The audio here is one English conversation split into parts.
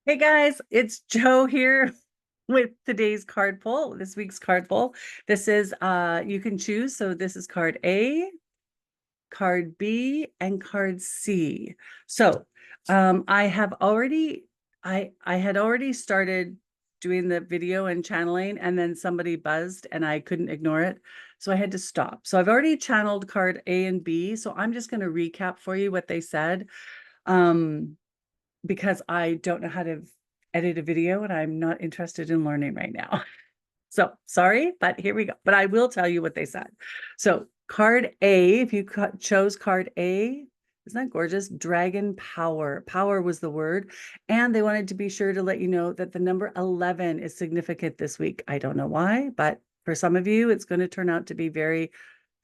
Hey guys, it's Joe here with today's card pull, this week's card pull. This is you can choose. So this is card A, card B, and card C. So I have already I had already started doing the video and channeling, and then somebody buzzed and I couldn't ignore it. So I had to stop. So I've already channeled card A and B. So I'm just going to recap for you what they said. Um, because I don't know how to edit a video and I'm not interested in learning right now. So sorry, but here we go. But I will tell you what they said. So card A, if you chose card A, isn't that gorgeous? Dragon power. Power was the word. And they wanted to be sure to let you know that the number 11 is significant this week. I don't know why, but for some of you, it's going to turn out to be very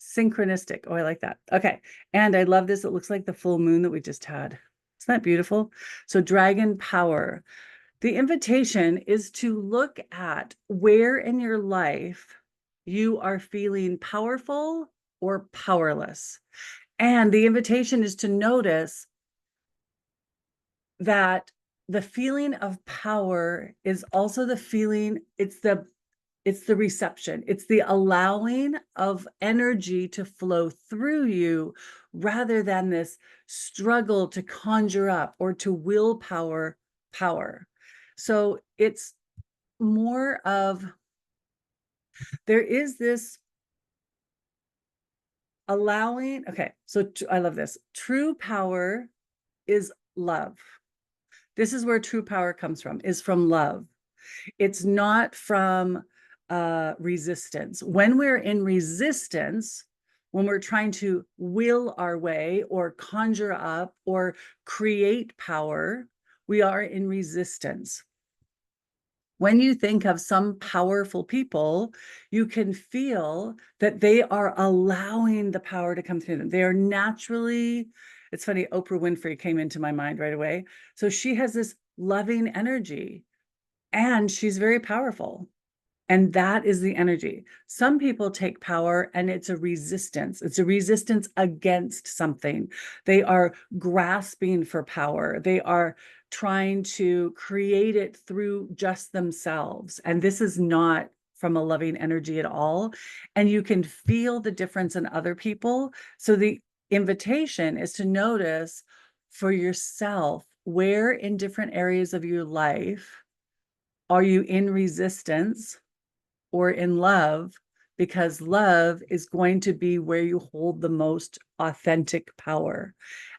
synchronistic. Oh, I like that. Okay. And I love this. It looks like the full moon that we just had. Isn't that beautiful? So dragon power. The invitation is to look at where in your life you are feeling powerful or powerless. And the invitation is to notice that the feeling of power is also the feeling, it's the reception, it's the allowing of energy to flow through you rather than this struggle to conjure up or to willpower power. So it's more of, there is this allowing. Okay, so I love this. True power is love. This is where true power comes from, is from love. It's not from resistance. When we're in resistance, when we're trying to will our way or conjure up or create power, we are in resistance. When you think of some powerful people, you can feel that they are allowing the power to come through them. They are naturally, it's funny, Oprah Winfrey came into my mind right away. So she has this loving energy and she's very powerful. And that is the energy. Some people take power and it's a resistance. It's a resistance against something. They are grasping for power. They are trying to create it through just themselves. And this is not from a loving energy at all. And you can feel the difference in other people. So the invitation is to notice for yourself where in different areas of your life are you in resistance or in love, because love is going to be where you hold the most authentic power.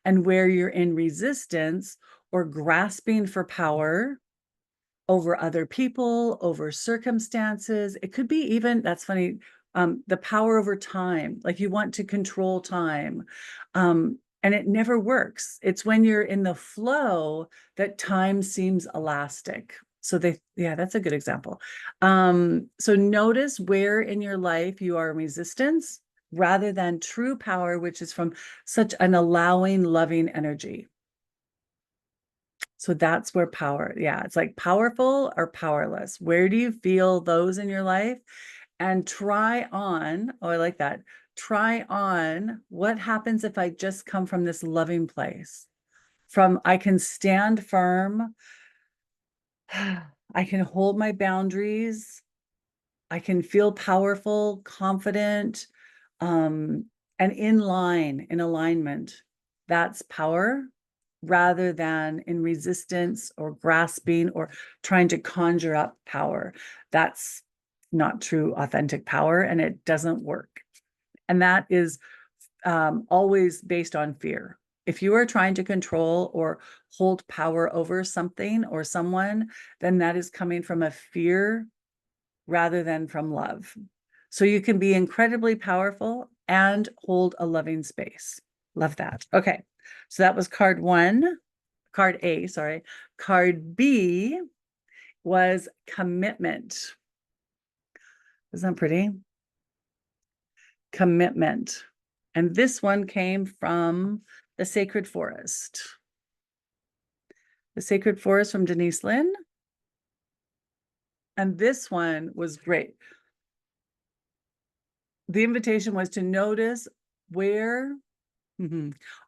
And where you're in resistance or grasping for power over other people, over circumstances, it could be even, that's funny, the power over time, like you want to control time. And it never works. It's when you're in the flow that time seems elastic. So yeah, that's a good example. So notice where in your life you are in resistance rather than true power, which is from such an allowing, loving energy. So that's where power, yeah, it's like powerful or powerless. Where do you feel those in your life? And try on, oh, I like that. Try on what happens if I just come from this loving place, from I can stand firm, I can hold my boundaries, I can feel powerful, confident, and in line, in alignment. That's power rather than in resistance or grasping or trying to conjure up power. That's not true, authentic power, and it doesn't work. And that is always based on fear. If you are trying to control or hold power over something or someone, then that is coming from a fear rather than from love. So you can be incredibly powerful and hold a loving space. Love that. Okay. So that was card one, card A, sorry. Card B was commitment. Isn't that pretty? Commitment. And this one came from the Sacred Forest. The Sacred Forest from Denise Lynn. And this one was great. The invitation was to notice where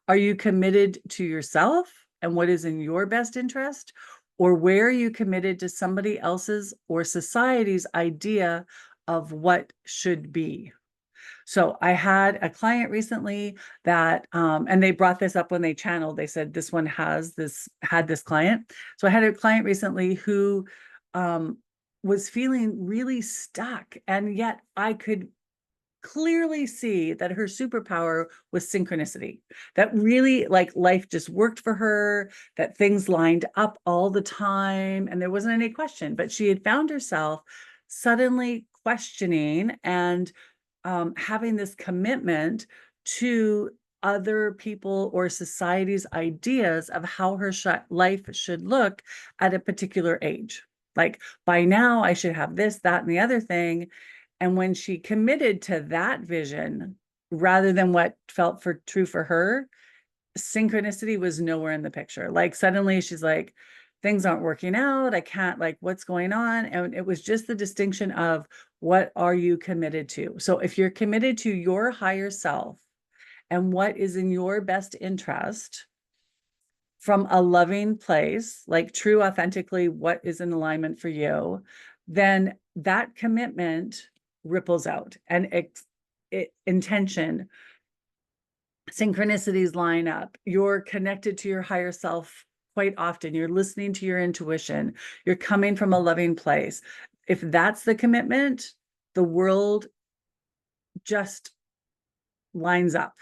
are you committed to yourself and what is in your best interest? Or where are you committed to somebody else's or society's idea of what should be? So I had a client recently that, and they brought this up when they channeled, they said this one had this client. So I had a client recently who was feeling really stuck, and yet I could clearly see that her superpower was synchronicity, that really like life just worked for her, that things lined up all the time and there wasn't any question, but she had found herself suddenly questioning and having this commitment to other people or society's ideas of how her life should look at a particular age. Like, by now I should have this, that, and the other thing. And when she committed to that vision rather than what felt true for her, synchronicity was nowhere in the picture. Like, suddenly she's like, things aren't working out. I can't, like, what's going on? And it was just the distinction of what are you committed to? So if you're committed to your higher self and what is in your best interest from a loving place, like true, authentically, what is in alignment for you, then that commitment ripples out, and intention, synchronicities line up. You're connected to your higher self quite often. You're listening to your intuition. You're coming from a loving place. If that's the commitment, the world just lines up.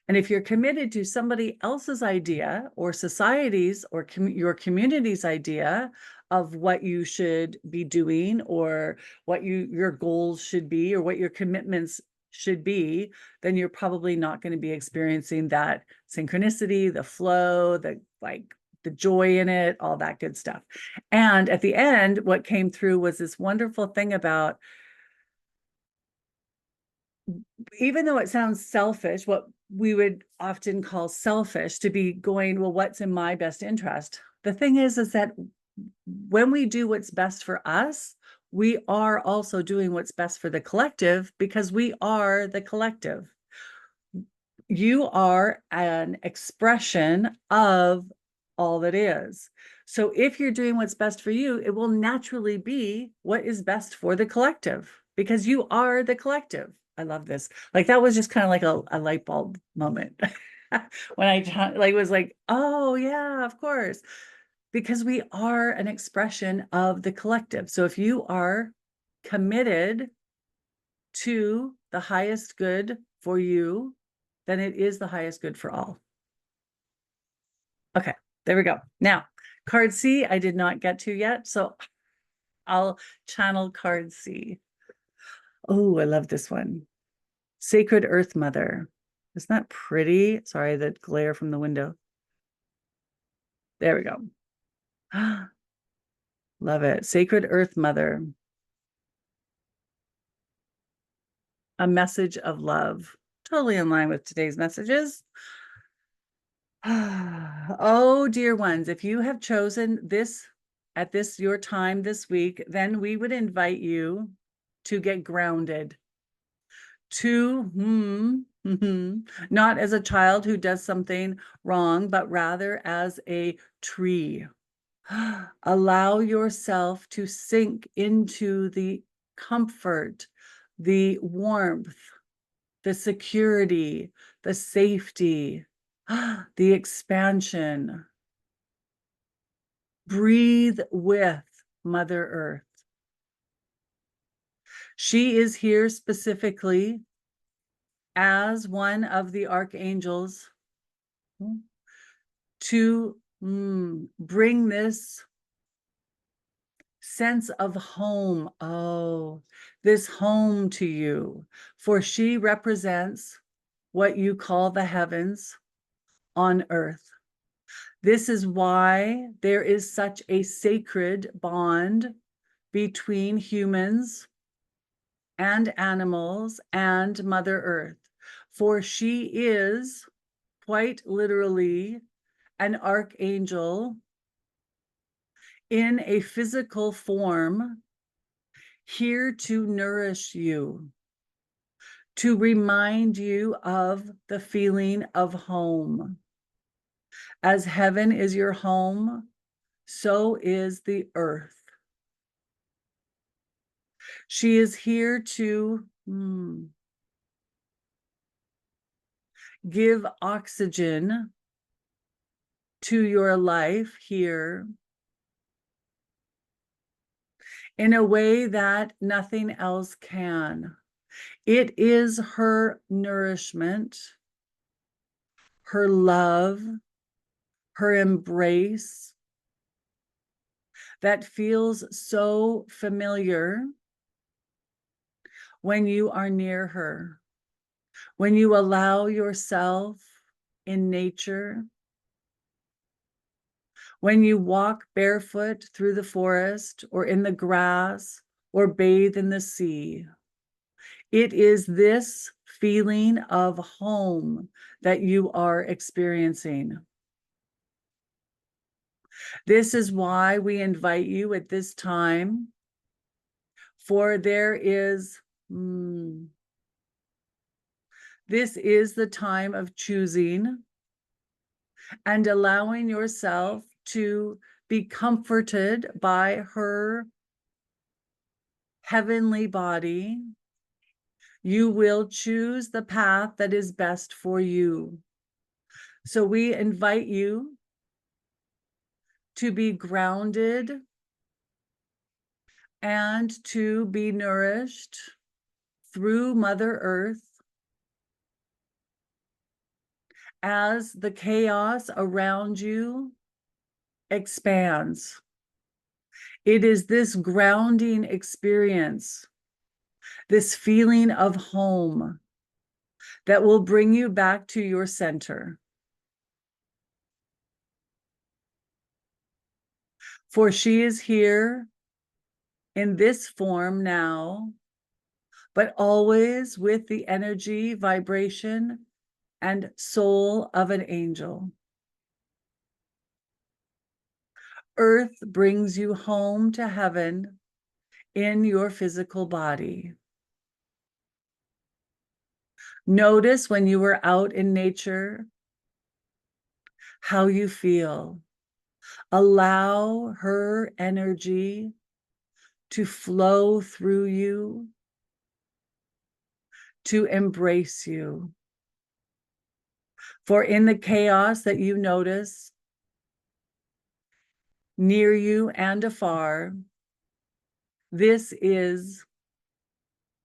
And if you're committed to somebody else's idea or society's or your community's idea of what you should be doing or what your goals should be or what your commitments should be, then you're probably not going to be experiencing that synchronicity, the flow, the joy in it, all that good stuff. And at the end, what came through was this wonderful thing about, even though it sounds selfish, what we would often call selfish, to be going, well, what's in my best interest? The thing is that when we do what's best for us, we are also doing what's best for the collective, because we are the collective. You are an expression of all that is. So if you're doing what's best for you, it will naturally be what is best for the collective, because you are the collective. I love this. Like, that was just kind of like a light bulb moment when I was like, oh yeah, of course, because we are an expression of the collective. So if you are committed to the highest good for you, then it is the highest good for all. Okay, there we go. Now, card C, I did not get to yet, so I'll channel card C. Oh, I love this one. Sacred Earth Mother. Isn't that pretty? Sorry, the glare from the window. There we go. Love it. Sacred Earth Mother. A message of love. Totally in line with today's messages. Oh, dear ones, if you have chosen this at your time this week, then we would invite you to get grounded, to not as a child who does something wrong, but rather as a tree. Allow yourself to sink into the comfort, the warmth, the security, the safety, the expansion. Breathe with Mother Earth. She is here specifically as one of the archangels to bring this sense of home. Oh, this home to you. For she represents what you call the heavens on earth. This is why there is such a sacred bond between humans and animals and Mother Earth. For she is quite literally an archangel in a physical form, here to nourish you, to remind you of the feeling of home. As heaven is your home, so is the earth. She is here to give oxygen to your life here in a way that nothing else can. It is her nourishment, her love, her embrace that feels so familiar when you are near her, when you allow yourself in nature, when you walk barefoot through the forest or in the grass or bathe in the sea. It is this feeling of home that you are experiencing. This is why we invite you at this time, for there is, this is the time of choosing and allowing yourself to be comforted by her heavenly body. You will choose the path that is best for you. So we invite you to be grounded and to be nourished through Mother Earth as the chaos around you expands. It is this grounding experience, this feeling of home that will bring you back to your center. For she is here in this form now, but always with the energy, vibration, and soul of an angel. Earth brings you home to heaven in your physical body. Notice when you were out in nature how you feel. Allow her energy to flow through you, to embrace you. For in the chaos that you notice, near you and afar, this is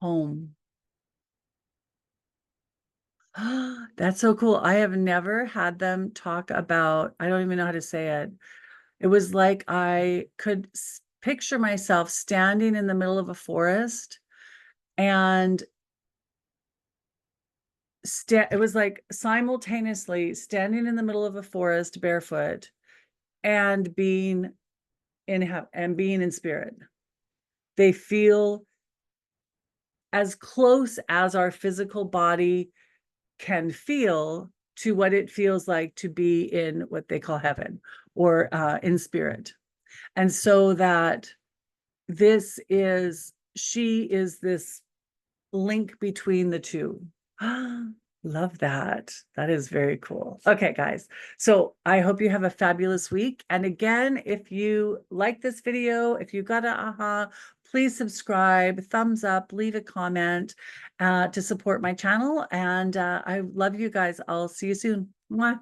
home. That's so cool. I have never had them talk about, I don't even know how to say it. It was like I could picture myself standing in the middle of a forest, and it was like simultaneously standing in the middle of a forest barefoot and being in spirit. They feel as close as our physical body can feel to what it feels like to be in what they call heaven or in spirit. And so that she is this link between the two. Love that. That is very cool. Okay, guys. So I hope you have a fabulous week. And again, if you like this video, if you got an aha, please subscribe, thumbs up, leave a comment to support my channel. And I love you guys. I'll see you soon. Mwah.